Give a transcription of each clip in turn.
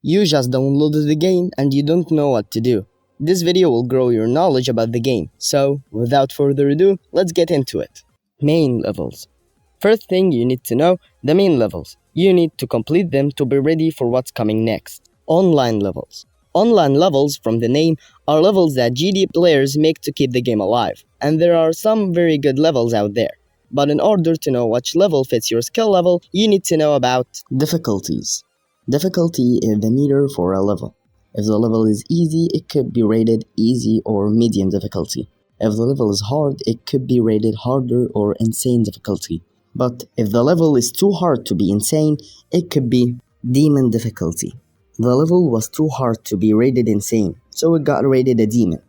You just downloaded the game and you don't know what to do. This video will grow your knowledge about the game, so without further ado, let's get into it. Main levels. First thing you need to know, the main levels. You need to complete them to be ready for what's coming next. Online levels. Online levels, from the name, are levels that GD players make to keep the game alive, and there are some very good levels out there. But in order to know which level fits your skill level, you need to know about difficulties. Difficulty is the meter for a level. If the level is easy, it could be rated easy or medium difficulty. If the level is hard, it could be rated harder or insane difficulty. But if the level is too hard to be insane, it could be demon difficulty. The level was too hard to be rated insane, so it got rated a demon.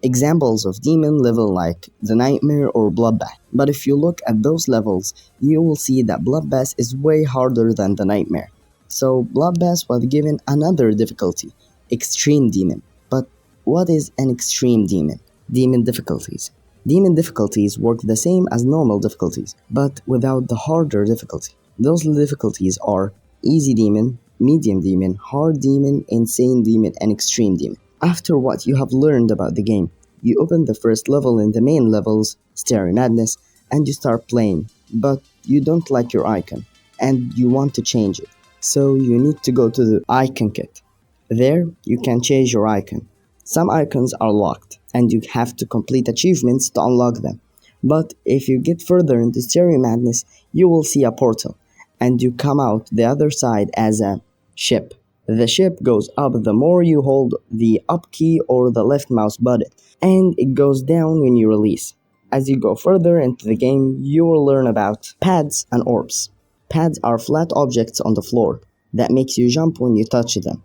Examples of demon level like the Nightmare or Bloodbath. But if you look at those levels, you will see that Bloodbath is way harder than the Nightmare. So Bloodbath was given another difficulty, Extreme Demon. But what is an Extreme Demon? Demon difficulties. Demon difficulties work the same as normal difficulties, but without the harder difficulty. Those difficulties are Easy Demon, Medium Demon, Hard Demon, Insane Demon, and Extreme Demon. After what you have learned about the game, you open the first level in the main levels, Starry Madness, and you start playing, but you don't like your icon, and you want to change it. So you need to go to the icon kit. There, you can change your icon. Some icons are locked, and you have to complete achievements to unlock them. But if you get further into Starry Madness, you will see a portal, and you come out the other side as a ship. The ship goes up the more you hold the up key or the left mouse button, and it goes down when you release. As you go further into the game, you will learn about pads and orbs. Pads are flat objects on the floor that makes you jump when you touch them.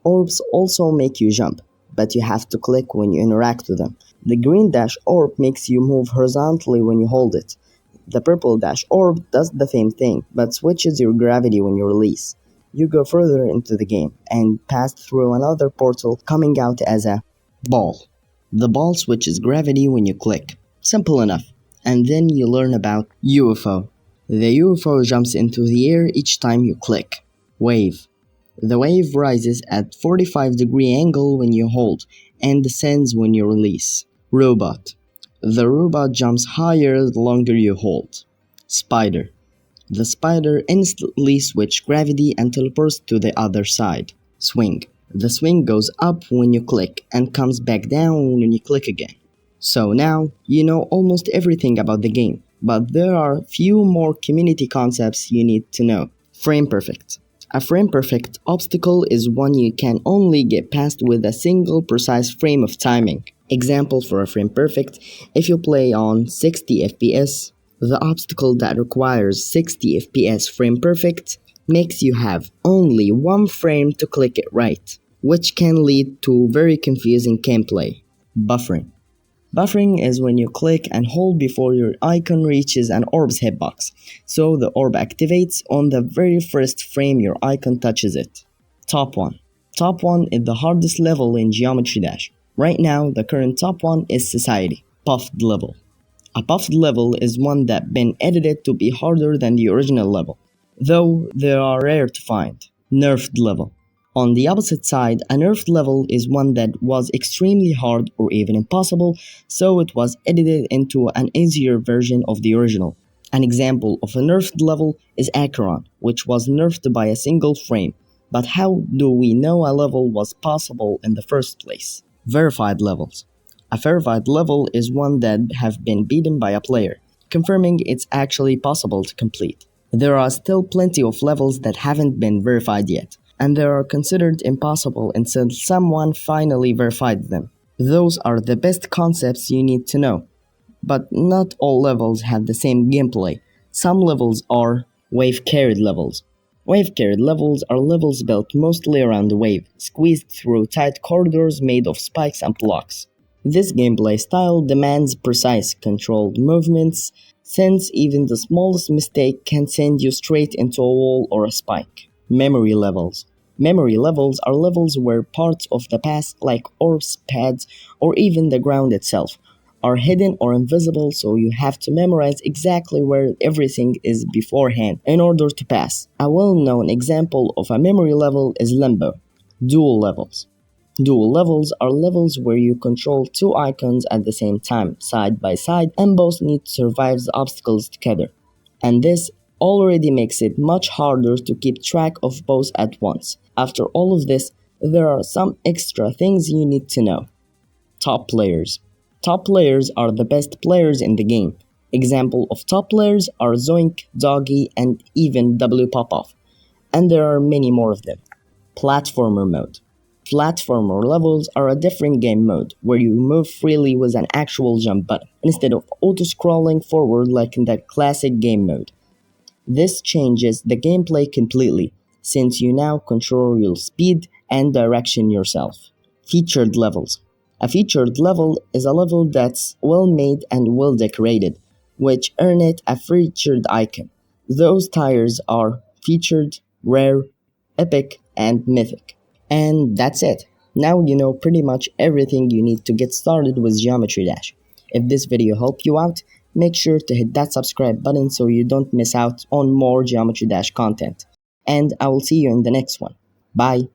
Orbs also make you jump, but you have to click when you interact with them. The green dash orb makes you move horizontally when you hold it. The purple dash orb does the same thing, but switches your gravity when you release. You go further into the game and pass through another portal coming out as a ball. The ball switches gravity when you click. Simple enough. And then you learn about UFO. The UFO jumps into the air each time you click. Wave. The wave rises at 45-degree angle when you hold and descends when you release. Robot. The robot jumps higher the longer you hold. Spider. The spider instantly switches gravity and teleports to the other side. Swing. The swing goes up when you click and comes back down when you click again. So now you know almost everything about the game, but there are few more community concepts you need to know. Frame perfect. A frame perfect obstacle is one you can only get past with a single precise frame of timing. Example for a frame perfect: if you play on 60 FPS, the obstacle that requires 60 FPS frame perfect makes you have only one frame to click it right, which can lead to very confusing gameplay. Buffering. Buffering is when you click and hold before your icon reaches an orb's hitbox, so the orb activates on the very first frame your icon touches it. Top 1. Top 1 is the hardest level in Geometry Dash. Right now, the current top 1 is Society, Puffed Level. A puffed level is one that been edited to be harder than the original level, though they are rare to find. Nerfed level. On the opposite side, a nerfed level is one that was extremely hard or even impossible, so it was edited into an easier version of the original. An example of a nerfed level is Acheron, which was nerfed by a single frame. But how do we know a level was possible in the first place? Verified levels. A verified level is one that have been beaten by a player, confirming it's actually possible to complete. There are still plenty of levels that haven't been verified yet, and they are considered impossible until someone finally verified them. Those are the best concepts you need to know. But not all levels have the same gameplay. Some levels are wave-carried levels. Wave-carried levels are levels built mostly around the wave, squeezed through tight corridors made of spikes and blocks. This gameplay style demands precise, controlled movements, since even the smallest mistake can send you straight into a wall or a spike. Memory levels. Memory levels are levels where parts of the past, like orbs, pads, or even the ground itself, are hidden or invisible, so you have to memorize exactly where everything is beforehand in order to pass. A well-known example of a memory level is Limbo. Dual levels. Dual levels are levels where you control two icons at the same time, side by side, and both need to survive the obstacles together. And this already makes it much harder to keep track of both at once. After all of this, there are some extra things you need to know. Top players. Top players are the best players in the game. Example of top players are Zoink, Doggy, and even W Popoff. And there are many more of them. Platformer mode. Platformer levels are a different game mode where you move freely with an actual jump button instead of auto-scrolling forward like in the classic game mode. This changes the gameplay completely since you now control your speed and direction yourself. Featured levels. A featured level is a level that's well made and well decorated, which earn it a featured icon. Those tiers are featured, rare, epic, and mythic. And that's it. Now you know pretty much everything you need to get started with Geometry Dash. If this video helped you out, make sure to hit that subscribe button so you don't miss out on more Geometry Dash content. And I will see you in the next one. Bye.